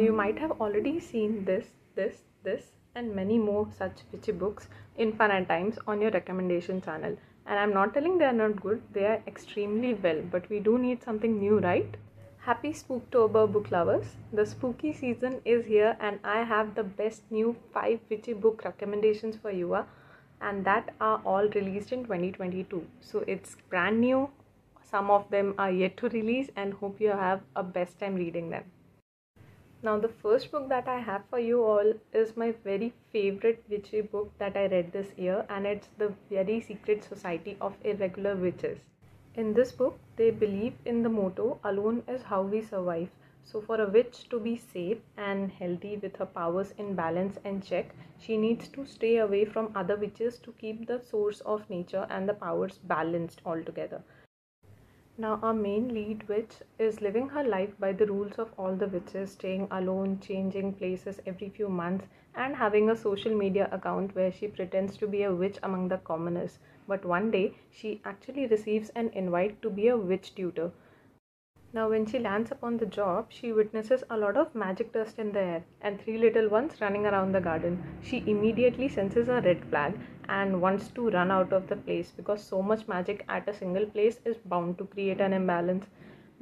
you might have already seen this and many more such witchy books in fun and times on your recommendation channel. And I'm not telling they are not good, they are extremely well, but we do need something new, right? Happy Spooktober book lovers! The spooky season is here and I have the best new 5 witchy book recommendations for you, and that are all released in 2022. So it's brand new, some of them are yet to release, and hope you have a best time reading them. Now the first book that I have for you all is my very favorite witchy book that I read this year, and it's The Very Secret Society of Irregular Witches. In this book, they believe in the motto, alone is how we survive. So for a witch to be safe and healthy with her powers in balance and check, she needs to stay away from other witches to keep the source of nature and the powers balanced altogether. Now our main lead witch is living her life by the rules of all the witches, staying alone, changing places every few months, and having a social media account where she pretends to be a witch among the commoners. But one day, she actually receives an invite to be a witch tutor. Now when she lands upon the job, she witnesses a lot of magic dust in the air and 3 little ones running around the garden. She immediately senses a red flag and wants to run out of the place because so much magic at a single place is bound to create an imbalance.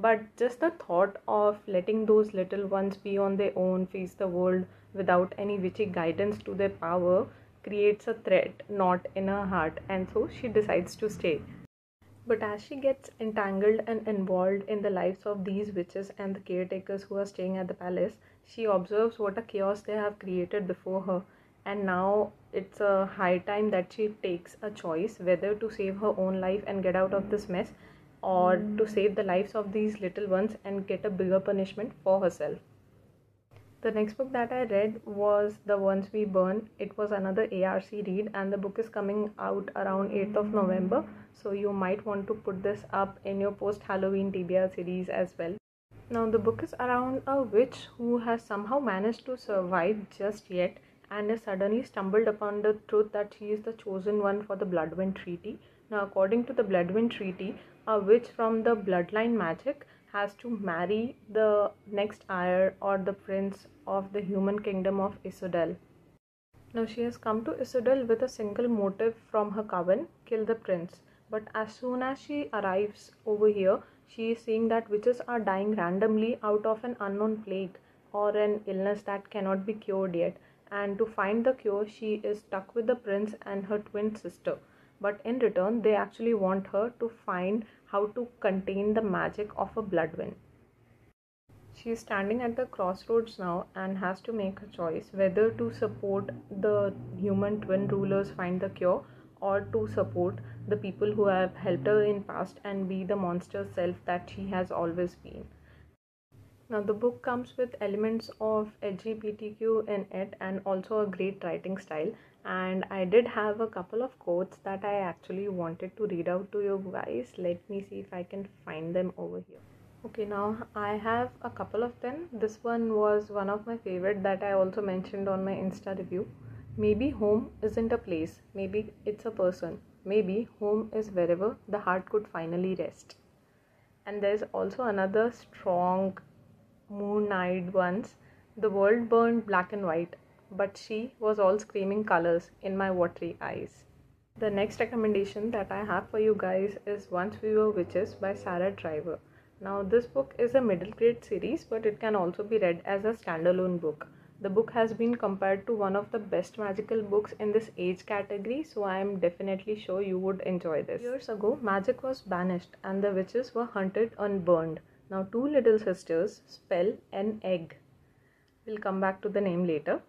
But just the thought of letting those little ones be on their own, face the world without any witchy guidance to their power, creates a threat knot in her heart, and so she decides to stay. But as she gets entangled and involved in the lives of these witches and the caretakers who are staying at the palace, she observes what a chaos they have created before her. And now it's a high time that she takes a choice whether to save her own life and get out of this mess, or to save the lives of these little ones and get a bigger punishment for herself. The next book that I read was The Ones We Burn. It was another ARC read, and the book is coming out around 8th of November. So you might want to put this up in your post-Halloween TBR series as well. Now the book is around a witch who has somehow managed to survive just yet and has suddenly stumbled upon the truth that she is the chosen one for the Bloodwind Treaty. Now according to the Bloodwind Treaty, a witch from the bloodline magic has to marry the next heir or the prince of the human kingdom of Isodel. Now she has come to Isodel with a single motive from her coven, kill the prince. But as soon as she arrives over here, she is seeing that witches are dying randomly out of an unknown plague or an illness that cannot be cured yet. And to find the cure, she is stuck with the prince and her twin sister. But in return, they actually want her to find how to contain the magic of a bloodwind. She is standing at the crossroads now and has to make a choice whether to support the human twin rulers find the cure, or to support the people who have helped her in past and be the monster self that she has always been. Now the book comes with elements of LGBTQ in it and also a great writing style, and I did have a couple of quotes that I actually wanted to read out to you guys. Let me see if I can find them over here. Okay, now I have a couple of them. This one was one of my favorite that I also mentioned on my Insta review. Maybe home isn't a place, maybe it's a person. Maybe home is wherever the heart could finally rest. And there's also another strong moon-eyed ones. The world burned black and white, but she was all screaming colors in my watery eyes. The next recommendation that I have for you guys is Once We Were Witches by Sarah Driver. Now this book is a middle grade series, but it can also be read as a standalone book. The book has been compared to one of the best magical books in this age category, so I am definitely sure you would enjoy this. Years ago, magic was banished and the witches were hunted and burned. Now 2 little sisters, Spell and Egg, we'll come back to the name later,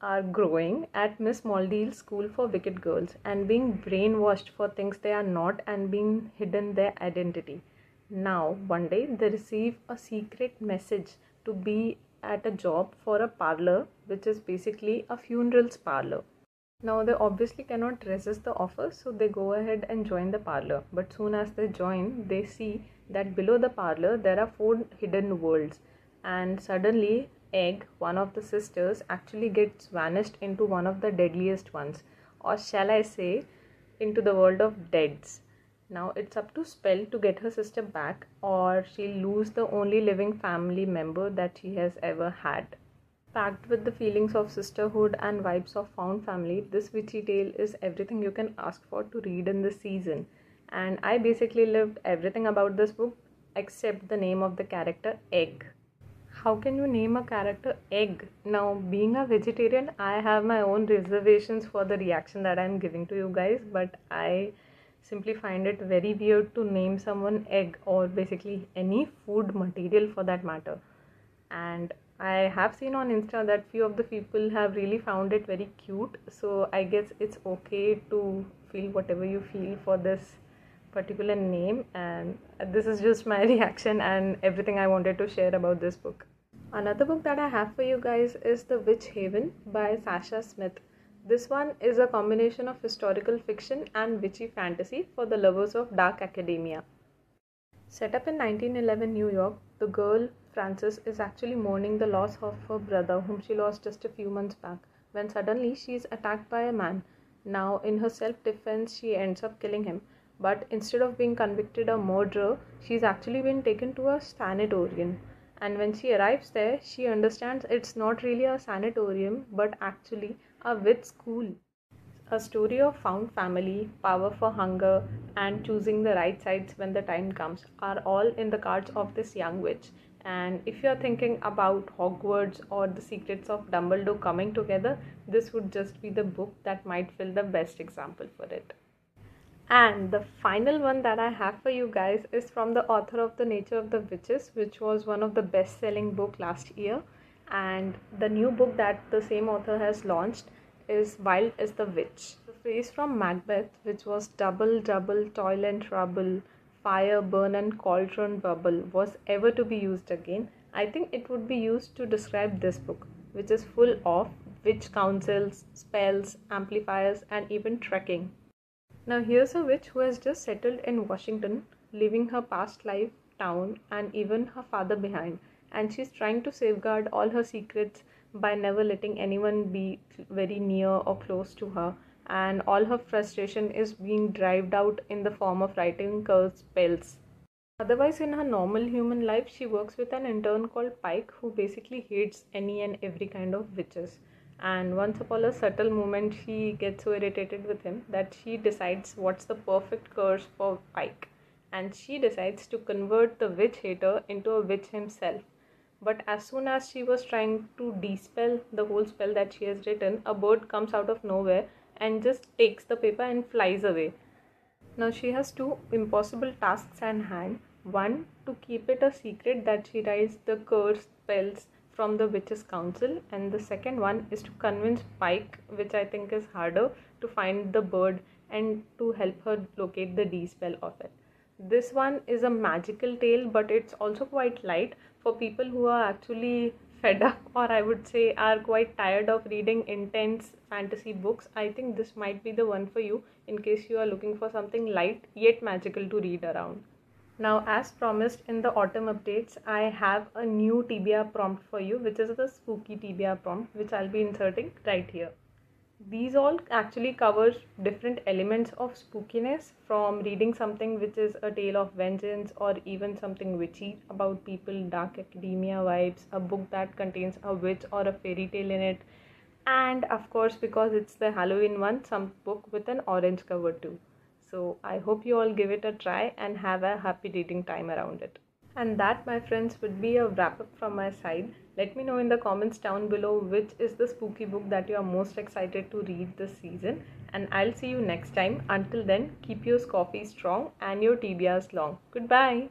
are growing at Miss Moldeel's school for wicked girls and being brainwashed for things they are not and being hidden their identity. Now one day they receive a secret message to be at a job for a parlor, which is basically a funerals parlor. Now they obviously cannot resist the offer, so they go ahead and join the parlor. But soon as they join, they see that below the parlor there are 4 hidden worlds, and suddenly Egg, one of the sisters, actually gets vanished into one of the deadliest ones, or shall I say into the world of deads. Now it's up to Spell to get her sister back, or she'll lose the only living family member that she has ever had. Packed with the feelings of sisterhood and vibes of found family, this witchy tale is everything you can ask for to read in this season. And I basically loved everything about this book except the name of the character, Egg. How can you name a character Egg? Now, being a vegetarian, I have my own reservations for the reaction that I'm giving to you guys, but I simply find it very weird to name someone Egg, or basically any food material for that matter. And I have seen on Insta that few of the people have really found it very cute, so I guess it's okay to feel whatever you feel for this particular name, and this is just my reaction and everything I wanted to share about this book. Another book that I have for you guys is The Witch Haven by Sasha Smith. This one is a combination of historical fiction and witchy fantasy for the lovers of dark academia. Set up in 1911 New York, the girl Frances is actually mourning the loss of her brother, whom she lost just a few months back, when suddenly she is attacked by a man. Now, in her self-defense, she ends up killing him, but instead of being convicted a murderer, she's actually been taken to a sanatorium. And when she arrives there, she understands it's not really a sanatorium, but actually a witch school. A story of found family, power for hunger, and choosing the right sides when the time comes are all in the cards of this young witch. And if you're thinking about Hogwarts or the secrets of Dumbledore coming together, this would just be the book that might fill the best example for it. And the final one that I have for you guys is from the author of The Nature of the Witches, which was one of the best-selling books last year. And the new book that the same author has launched is Wild as the Witch. The phrase from Macbeth, which was double, double, toil and trouble, fire, burn and cauldron bubble, was ever to be used again, I think it would be used to describe this book, which is full of witch councils, spells, amplifiers, and even trekking. Now here's a witch who has just settled in Washington, leaving her past life, town, and even her father behind. And she's trying to safeguard all her secrets by never letting anyone be very near or close to her. And all her frustration is being driven out in the form of writing cursed spells. Otherwise, in her normal human life, she works with an intern called Pike, who basically hates any and every kind of witches. And once upon a subtle moment, she gets so irritated with him that she decides what's the perfect curse for Pike. And she decides to convert the witch hater into a witch himself. But as soon as she was trying to dispel the whole spell that she has written, a bird comes out of nowhere and just takes the paper and flies away. Now she has two impossible tasks at hand. One, to keep it a secret that she writes the cursed spells from the Witches' Council, and the second one is to convince Pike, which I think is harder, to find the bird and to help her locate the dispel of it. This one is a magical tale, but it's also quite light for people who are actually fed up, or I would say are quite tired of reading intense fantasy books. I think this might be the one for you in case you are looking for something light yet magical to read around. Now, as promised in the autumn updates, I have a new TBR prompt for you, which is the spooky TBR prompt, which I'll be inserting right here. These all actually cover different elements of spookiness, from reading something which is a tale of vengeance or even something witchy about people, dark academia vibes, a book that contains a witch or a fairy tale in it, and of course, because it's the Halloween one, some book with an orange cover too. So I hope you all give it a try and have a happy reading time around it. And that, my friends, would be a wrap up from my side. Let me know in the comments down below which is the spooky book that you are most excited to read this season. And I'll see you next time. Until then, keep your coffee strong and your TBRs long. Goodbye.